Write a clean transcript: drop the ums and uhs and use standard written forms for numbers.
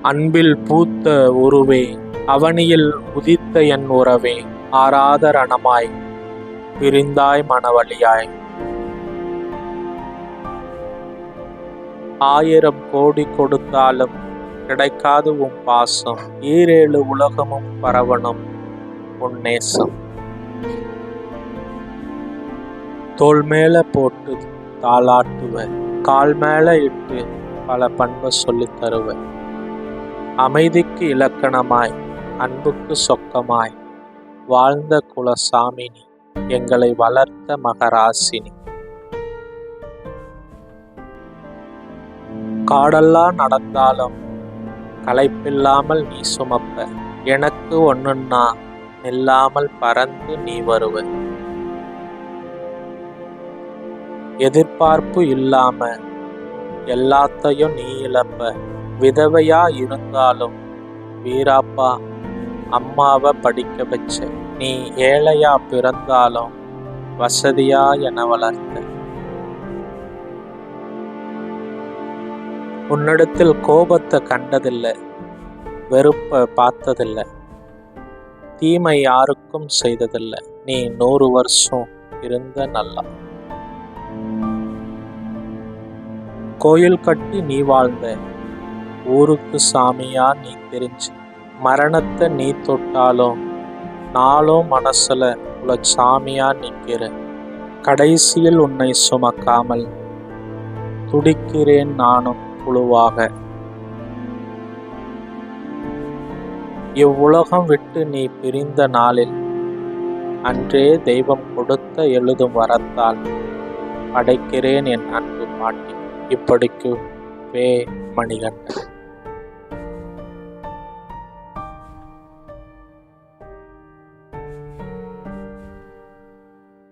அன்பில் பூத்த உருவே, அவனியில் உதித்த என் உறவே, ஆராத ரணமாய் பிரிந்தாய் மனவழியாய். 1000 கோடி கொடுத்தாலும் கிடைக்காது உன் பாசம், ஈரேழு உலகமும் பரவணும் உன் நேசம். தோள் மேல போட்டு தாளாட்டுவ, கால் மேல இட்டு பல பண்பை சொல்லித் தருவ. அமைதிக்கு இலக்கணமாய், அன்புக்கு சொக்கமாய் வாழ்ந்த குலசாமினி, எங்களை வளர்த்த மகராசினி. காடெல்லாம் நடந்தாலும் களைப்பில்லாமல் நீ சுமப்ப, எனக்கு ஒண்ணுன்னா நில்லாமல் பறந்து நீ வருவ. எதிர்பார்ப்பு இல்லாம எல்லாத்தையும் நீ இழப்ப, விதவையா இருந்தாலும் வீராப்பா அம்மாவை படிக்க வச்ச, நீ ஏழையா பிறந்தாலும் வசதியா என வளர்த்த. உன்னிடத்தில் கோபத்தை கண்டதில்லை, வெறுப்பை பார்த்ததில்லை, தீமை யாருக்கும் செய்ததில்லை. நீ 100 வருஷம் இருந்த நல்லா. கோயில் கட்டி நீ வாழ்ந்த, ஊருக்கு சாமியா நீ தெரிஞ்ச, மரணத்தை நீ தொட்டாலும் நாளும் மனசுல சாமியா நிற்கிற. கடைசியில் உன்னை சுமக்காமல் துடிக்கிறேன் நானும் புழுவாக. இவ்வுலகம் விட்டு நீ பிரிந்த நாளில் அன்றே தெய்வம் கொடுத்த எழுதும் வரத்தால் படைக்கிறேன் என் அன்பு பாட்டி. இப்படிக்கு வே. மணிகண்டன்.